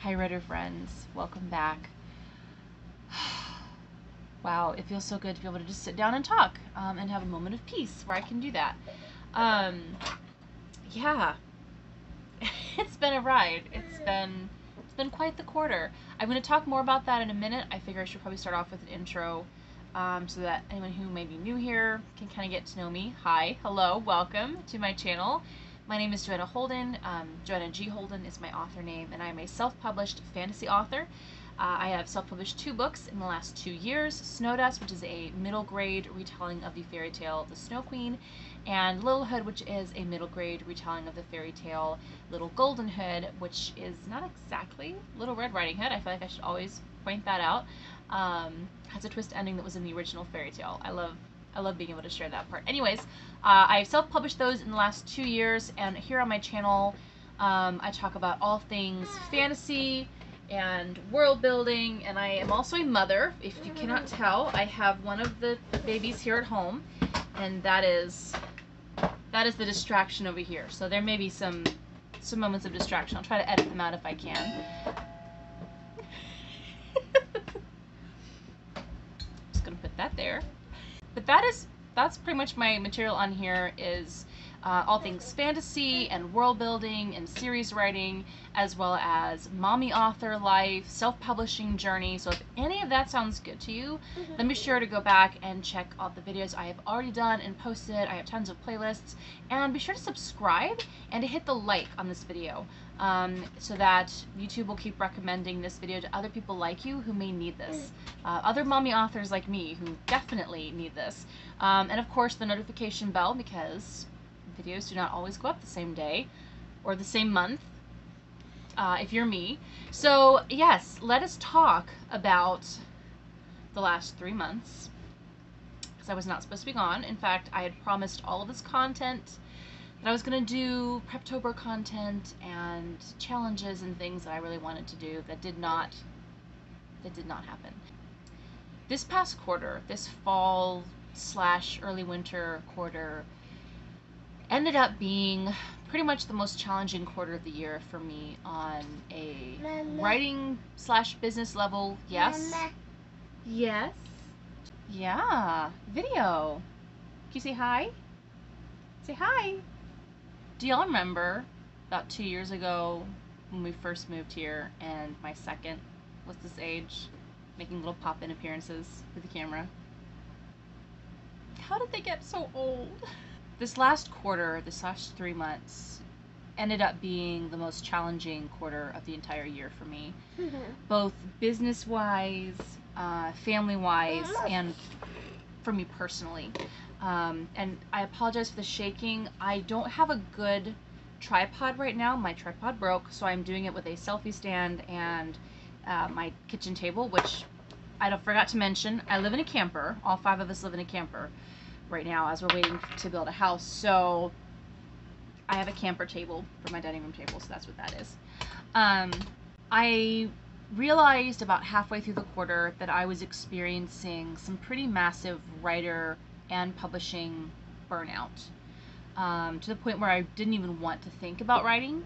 Hi Redder friends, welcome back. Wow, it feels so good to be able to just sit down and talk and have a moment of peace where I can do that. Yeah, it's been a ride. It's been quite the quarter. I'm going to talk more about that in a minute. I figure I should probably start off with an intro so that anyone who may be new here can kind of get to know me. Hi, hello, welcome to my channel. My name is Joanna Holden. Joanna G. Holden is my author name, and I'm a self-published fantasy author. I have self-published 2 books in the last 2 years, Snow Dust, which is a middle grade retelling of the fairy tale The Snow Queen, and Little Hood, which is a middle grade retelling of the fairy tale Little Golden Hood, which is not exactly Little Red Riding Hood. I feel like I should always point that out. Has a twist ending that was in the original fairy tale. I love being able to share that part. Anyways, I've self-published those in the last 2 years, and here on my channel, I talk about all things fantasy and world building, and I am also a mother. If you cannot tell, I have one of the babies here at home, and that is the distraction over here. So there may be some moments of distraction. I'll try to edit them out if I can. Just gonna put that there. But that's pretty much my material on here, is all things fantasy and world building and series writing, as well as mommy author life, self-publishing journey. So if any of that sounds good to you, then be sure to go back and check out the videos I have already done and posted. I have tons of playlists, and be sure to subscribe and to hit the like on this video so that YouTube will keep recommending this video to other people like you who may need this. Other mommy authors like me who definitely need this. And of course the notification bell, because videos do not always go up the same day or the same month if you're me. So yes, let us talk about the last 3 months, because I was not supposed to be gone. In fact, I had promised all of this content that I was going to do, Preptober content and challenges and things that I really wanted to do that did not happen. This past quarter, this fall / early winter quarter, ended up being pretty much the most challenging quarter of the year for me on a writing / business level. Yes? Yes? Yeah. Video. Can you say hi? Say hi. Do y'all remember about 2 years ago when we first moved here and my second was this age, making little pop-in appearances with the camera? How did they get so old? This last quarter, this last 3 months, ended up being the most challenging quarter of the entire year for me. Both business-wise, family-wise, and for me personally. And I apologize for the shaking. I don't have a good tripod right now. My tripod broke, so I'm doing it with a selfie stand and my kitchen table, which I forgot to mention. I live in a camper. All 5 of us live in a camper right now as we're waiting to build a house. So I have a camper table for my dining room table, so that's what that is. I realized about halfway through the quarter that I was experiencing some pretty massive writer and publishing burnout, to the point where I didn't even want to think about writing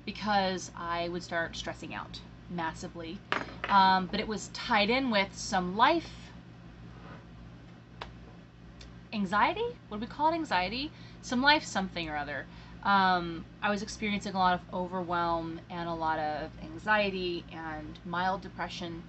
because I would start stressing out massively. But it was tied in with some life anxiety? Would we call it anxiety? Some life something or other. I was experiencing a lot of overwhelm and a lot of anxiety and mild depression.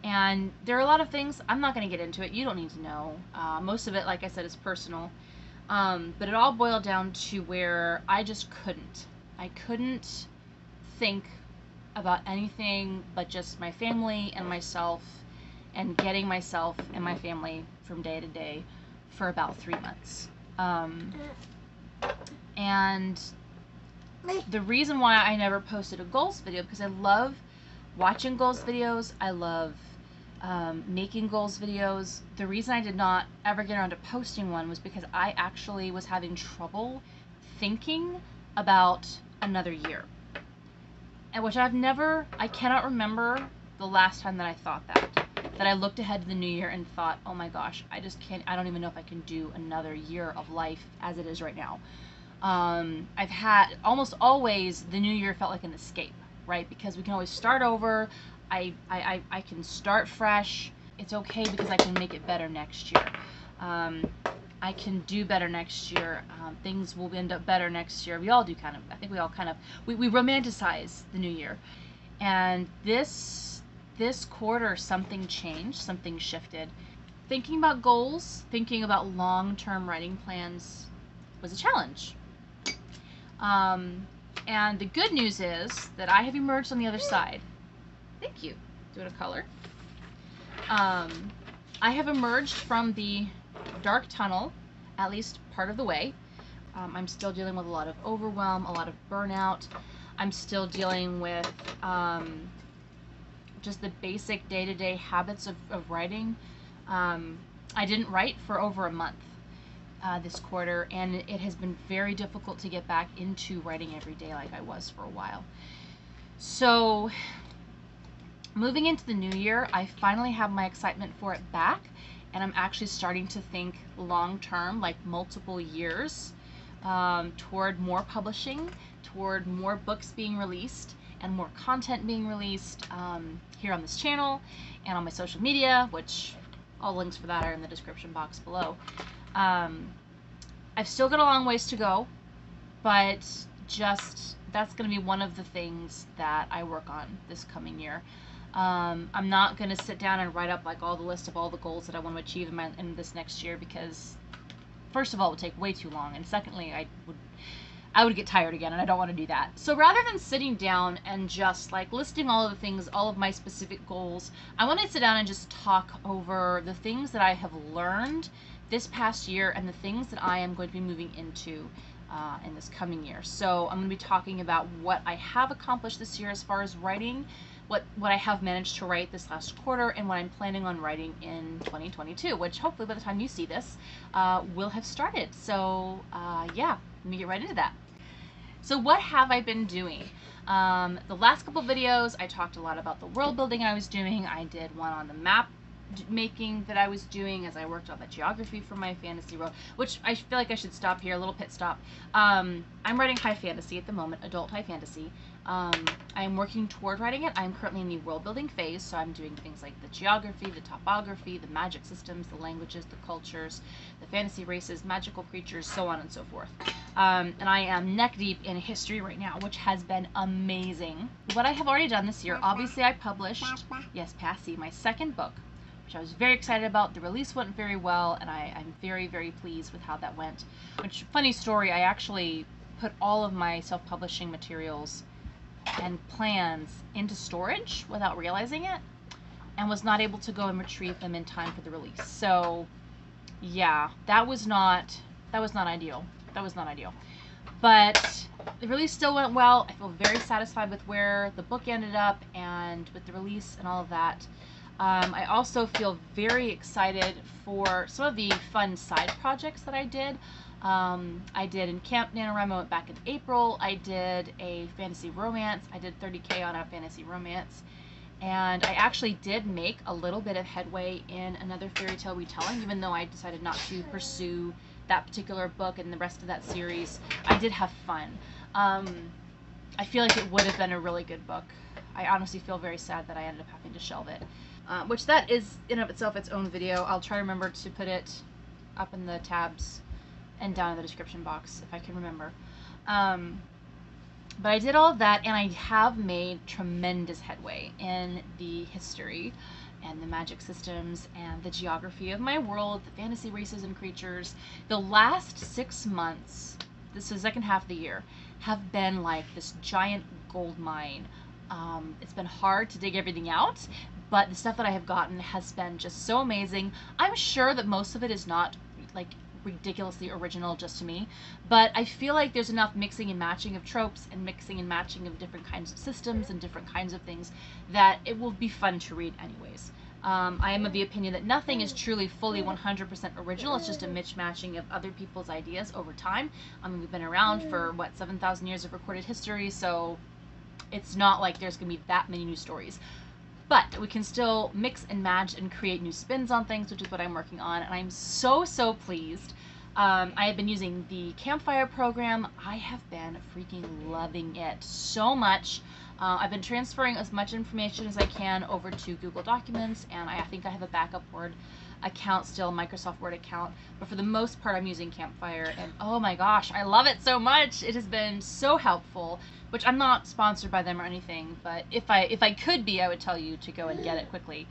And there are a lot of things, I'm not going to get into it, you don't need to know. Most of it, like I said, is personal. But it all boiled down to where I just couldn't. I couldn't think about anything but just my family and myself, and getting myself and my family from day to day for about 3 months. And the reason why I never posted a goals video, because I love watching goals videos, I love making goals videos. The reason I did not ever get around to posting one was because I actually was having trouble thinking about another year. And which I cannot remember the last time that I thought that I looked ahead to the new year and thought, oh my gosh, I don't even know if I can do another year of life as it is right now. I've had, almost always, the new year felt like an escape. right? Because we can always start over. I can start fresh. It's okay because I can make it better next year. I can do better next year. Things will end up better next year. We all do kind of. I think we all kind of, we romanticize the new year. And this quarter, something changed, something shifted. Thinking about goals, thinking about long-term writing plans was a challenge. And the good news is that I have emerged on the other side. Thank you. Do it a color. I have emerged from the dark tunnel, at least part of the way. I'm still dealing with a lot of overwhelm, a lot of burnout. I'm still dealing with just the basic day-to-day habits of writing. I didn't write for over a month this quarter, and it has been very difficult to get back into writing every day like I was for a while. So moving into the new year, I finally have my excitement for it back, and I'm actually starting to think long-term, like multiple years, toward more publishing, toward more books being released, and more content being released here on this channel and on my social media, which all links for that are in the description box below. I've still got a long ways to go, but just that's going to be one of the things that I work on this coming year. I'm not going to sit down and write up like all the list of all the goals that I want to achieve in this next year, because first of all, it would take way too long, and secondly, I would get tired again, and I don't want to do that. So rather than sitting down and just like listing all of the things, all of my specific goals, I want to sit down and just talk over the things that I have learned this past year and the things that I am going to be moving into in this coming year. So I'm going to be talking about what I have accomplished this year as far as writing, what I have managed to write this last quarter, and what I'm planning on writing in 2022, which hopefully by the time you see this will have started. So yeah, let me get right into that. So what have I been doing? The last couple videos, I talked a lot about the world building I was doing. I did one on the map making that I was doing as I worked on the geography for my fantasy world, which I feel like I should stop here, a little pit stop. I'm writing high fantasy at the moment, adult high fantasy. I'm working toward writing it. I'm currently in the world building phase, so I'm doing things like the geography, the topography, the magic systems, the languages, the cultures, the fantasy races, magical creatures, so on and so forth. And I am neck deep in history right now, which has been amazing. What I have already done this year, obviously I published, yes, Passy, my second book, which I was very excited about. The release went very well, and I'm very, very pleased with how that went. Which, funny story, I actually put all of my self-publishing materials and plans into storage without realizing it, and was not able to go and retrieve them in time for the release. So yeah, that was not ideal. That was not ideal. But the release still went well. I feel very satisfied with where the book ended up and with the release and all of that. I also feel very excited for some of the fun side projects that I did. I did in Camp NaNoWriMo back in April. I did a fantasy romance. I did 30K on a fantasy romance. And I actually did make a little bit of headway in another fairy tale retelling, even though I decided not to pursue that particular book and the rest of that series. I did have fun. I feel like it would have been a really good book. I honestly feel very sad that I ended up having to shelve it. Which that is in of itself its own video. I'll try to remember to put it up in the tabs and down in the description box if I can remember. But I did all of that, and I have made tremendous headway in the history and the magic systems and the geography of my world, the fantasy races and creatures. The last 6 months, this is the second half of the year, have been like this giant gold mine. It's been hard to dig everything out, but the stuff that I have gotten has been just so amazing. I'm sure that most of it is not like ridiculously original just to me, but I feel like there's enough mixing and matching of tropes and mixing and matching of different kinds of systems and different kinds of things that it will be fun to read anyways. I am of the opinion that nothing is truly fully 100% original. It's just a mismatching of other people's ideas over time. I mean, we've been around for, what, 7,000 years of recorded history, so it's not like there's going to be that many new stories. But we can still mix and match and create new spins on things, which is what I'm working on, and I'm so, so pleased. I have been using the Campfire program. I have been freaking loving it so much. I've been transferring as much information as I can over to Google Documents, and I think I have a backup Word account still, Microsoft Word account, but for the most part I'm using Campfire, and oh my gosh, I love it so much. It has been so helpful, which I'm not sponsored by them or anything, but if I could be, I would tell you to go and get it quickly.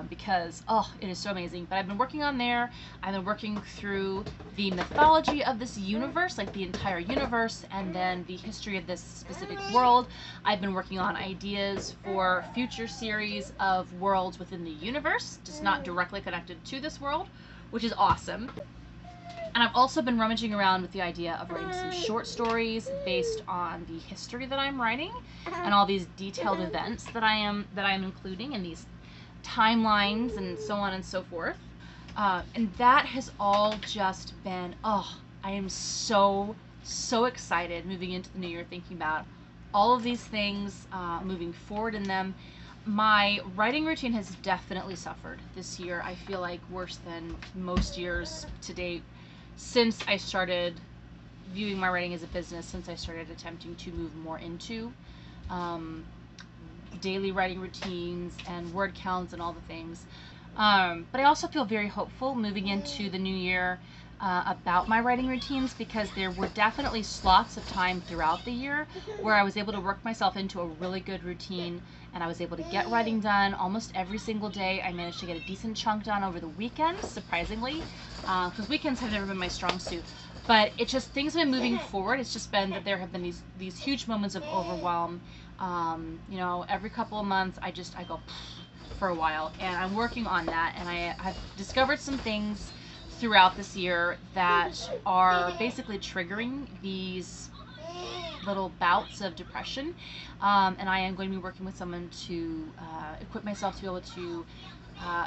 Because, oh, it is so amazing. But I've been working on there. I've been working through the mythology of this universe, like the entire universe, and then the history of this specific world. I've been working on ideas for future series of worlds within the universe, just not directly connected to this world, which is awesome. And I've also been rummaging around with the idea of writing some short stories based on the history that I'm writing and all these detailed events that I am including in these timelines and so on and so forth. And that has all just been, oh, I am so excited moving into the new year, thinking about all of these things, moving forward in them. My writing routine has definitely suffered this year. I feel like worse than most years to date since I started viewing my writing as a business, since I started attempting to move more into daily writing routines and word counts and all the things. But I also feel very hopeful moving into the new year about my writing routines, because there were definitely slots of time throughout the year where I was able to work myself into a really good routine, and I was able to get writing done almost every single day. I managed to get a decent chunk done over the weekend, surprisingly, because weekends have never been my strong suit. But it's just, things have been moving forward. It's just been that there have been these huge moments of overwhelm. You know, every couple of months I go for a while, and I'm working on that, and I've discovered some things throughout this year that are basically triggering these little bouts of depression, and I am going to be working with someone to equip myself to be able to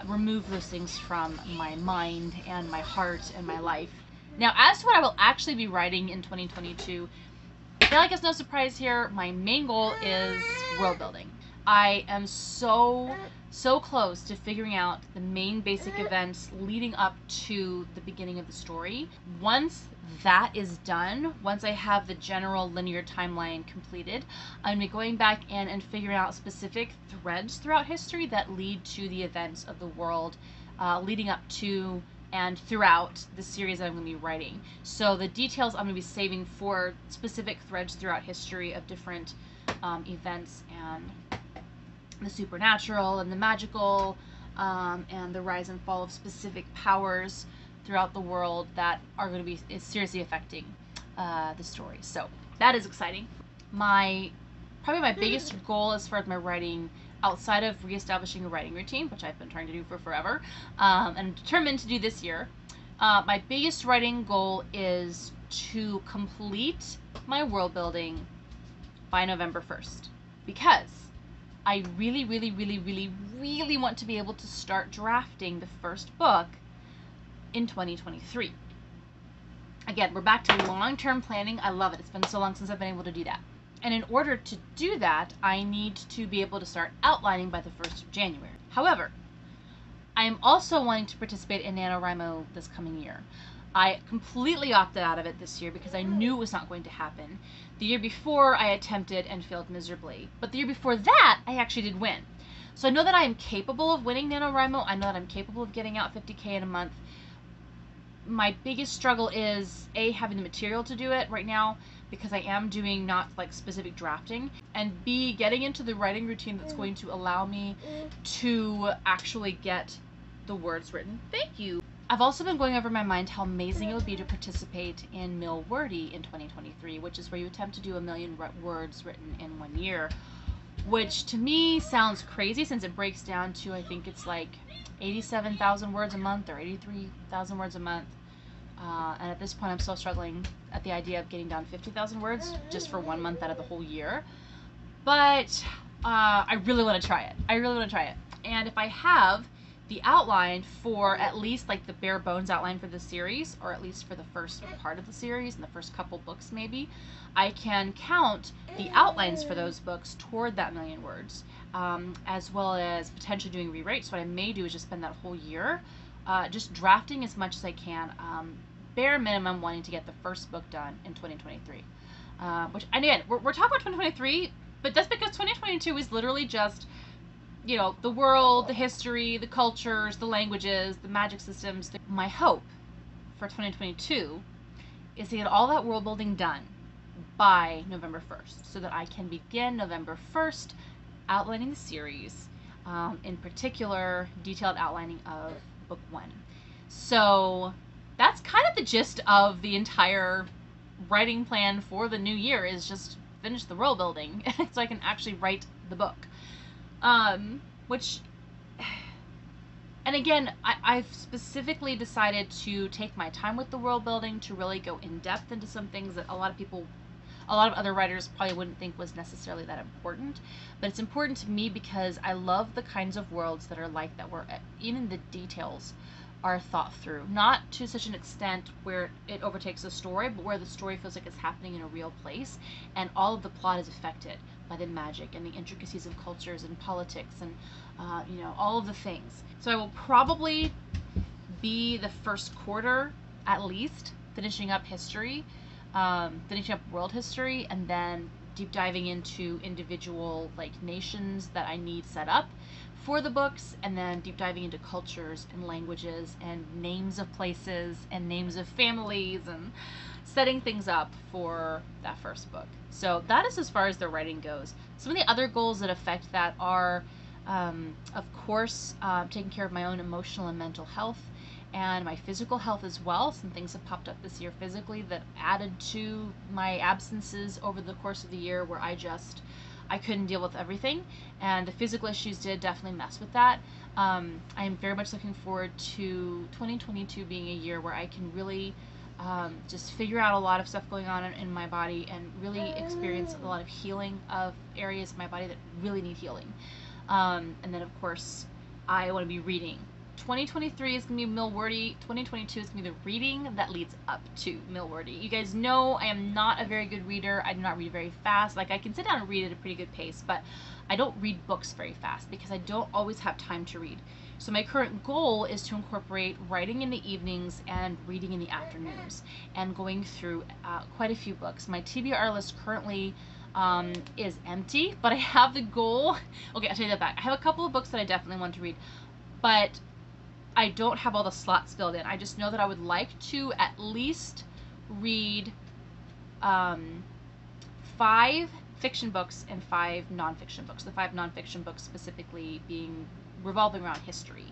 remove those things from my mind and my heart and my life. Now, as to what I will actually be writing in 2022, I feel like it's no surprise here. My main goal is world building. I am so close to figuring out the main basic events leading up to the beginning of the story. Once that is done, once I have the general linear timeline completed, I'm going to be going back in and figuring out specific threads throughout history that lead to the events of the world leading up to and throughout the series that I'm going to be writing. So the details I'm going to be saving for specific threads throughout history of different events and the supernatural and the magical, and the rise and fall of specific powers throughout the world that are going to be seriously affecting the story. So that is exciting. Probably my biggest goal as far as my writing, outside of reestablishing a writing routine, which I've been trying to do for forever, and I'm determined to do this year, my biggest writing goal is to complete my world building by November 1st. Because I really want to be able to start drafting the first book in 2023. Again, we're back to long-term planning. I love it. It's been so long since I've been able to do that. And in order to do that, I need to be able to start outlining by the 1st of January. However, I am also wanting to participate in NaNoWriMo this coming year. I completely opted out of it this year because I knew it was not going to happen. The year before, I attempted and failed miserably. But the year before that, I actually did win. So I know that I am capable of winning NaNoWriMo. I know that I'm capable of getting out 50K in a month. My biggest struggle is, A, having the material to do it right now, because I am doing not like specific drafting, and B, getting into the writing routine that's going to allow me to actually get the words written. Thank you. I've also been going over in my mind how amazing it would be to participate in Milwordy in 2023, which is where you attempt to do 1 million words written in 1 year, which to me sounds crazy since it breaks down to, I think it's like 87,000 words a month or 83,000 words a month. And at this point, I'm still struggling at the idea of getting down 50,000 words just for 1 month out of the whole year. But I really want to try it. And if I have the outline for at least like the bare bones outline for the series, or at least for the first part of the series and the first couple books maybe, I can count the outlines for those books toward that 1 million words, as well as potentially doing rewrites. What I may do is just spend that whole year just drafting as much as I can. bare minimum wanting to get the first book done in 2023. Which, and again, we're talking about 2023, but that's because 2022 is literally just, you know, the world, the history, the cultures, the languages, the magic systems. My hope for 2022 is to get all that world building done by November 1st, so that I can begin November 1st outlining the series, in particular, detailed outlining of book 1. So that's kind of the gist of the entire writing plan for the new year, is just finish the world building so I can actually write the book. Which, and again, I've specifically decided to take my time with the world building, to really go in depth into some things that a lot of other writers probably wouldn't think was necessarily that important. But it's important to me because I love the kinds of worlds that are like that, where even the details are thought through. Not to such an extent where it overtakes the story, but where the story feels like it's happening in a real place, and all of the plot is affected by the magic and the intricacies of cultures and politics and, you know, all of the things. So I will probably be the first quarter, at least, finishing up history, finishing up world history, and then deep diving into individual, like, nations that I need set up for the books, and then deep diving into cultures and languages and names of places and names of families, and setting things up for that first book. So that is as far as the writing goes. Some of the other goals that affect that are, of course, taking care of my own emotional and mental health, and my physical health as well. Some things have popped up this year physically that added to my absences over the course of the year, where I couldn't deal with everything, and the physical issues did definitely mess with that. I'm very much looking forward to 2022 being a year where I can really just figure out a lot of stuff going on in my body, and really experience a lot of healing of areas of my body that really need healing. And then, of course, I want to be reading. 2023 is going to be Millwordy. 2022 is going to be the reading that leads up to Millwordy. You guys know I am not a very good reader. I do not read very fast. Like, I can sit down and read at a pretty good pace, but I don't read books very fast because I don't always have time to read. So my current goal is to incorporate writing in the evenings and reading in the afternoons, and going through quite a few books. My TBR list currently is empty, but I have the goal. Okay, I'll take that back. I have a couple of books that I definitely want to read, but I don't have all the slots filled in. I just know that I would like to at least read 5 fiction books and 5 nonfiction books. The 5 nonfiction books specifically being revolving around history,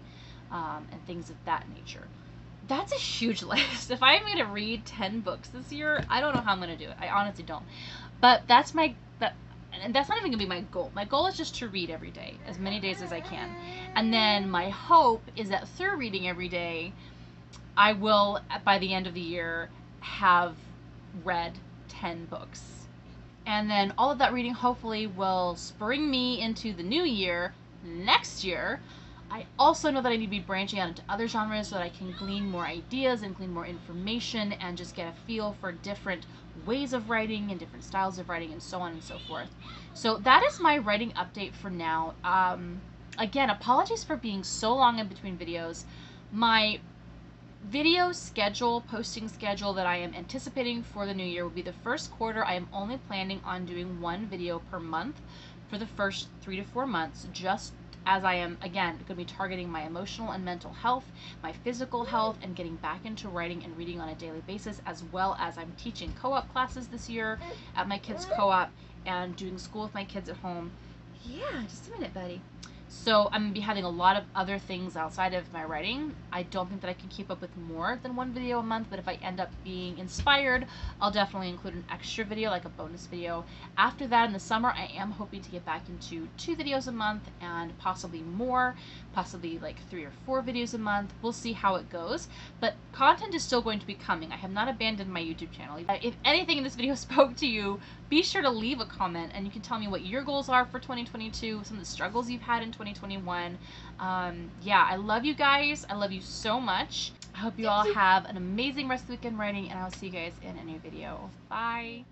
and things of that nature. That's a huge list. If I'm going to read 10 books this year, I don't know how I'm going to do it. I honestly don't. But that's not even going to be my goal. My goal is just to read every day, as many days as I can. And then my hope is that through reading every day, I will, by the end of the year, have read 10 books. And then all of that reading hopefully will spring me into the new year, next year. I also know that I need to be branching out into other genres so that I can glean more ideas and glean more information, and just get a feel for different ways of writing and different styles of writing, and so on and so forth. So that is my writing update for now. Again, apologies for being so long in between videos. My video schedule, posting schedule that I am anticipating for the new year will be the first quarter. I am only planning on doing 1 video per month for the first 3 to 4 months, just as I am, again, going to be targeting my emotional and mental health, my physical health, and getting back into writing and reading on a daily basis, as well as I'm teaching co-op classes this year at my kids' co-op, and doing school with my kids at home. Yeah, just a minute, buddy. So I'm going to be having a lot of other things outside of my writing. I don't think that I can keep up with more than 1 video a month, but if I end up being inspired, I'll definitely include an extra video, like a bonus video. After that, in the summer, I am hoping to get back into 2 videos a month, and possibly more, possibly like 3 or 4 videos a month. We'll see how it goes, but content is still going to be coming. I have not abandoned my YouTube channel. If anything in this video spoke to you, be sure to leave a comment, and you can tell me what your goals are for 2022, some of the struggles you've had in 2021. Yeah, I love you guys. I love you so much. I hope you all have an amazing rest of the weekend writing, and I'll see you guys in a new video. Bye.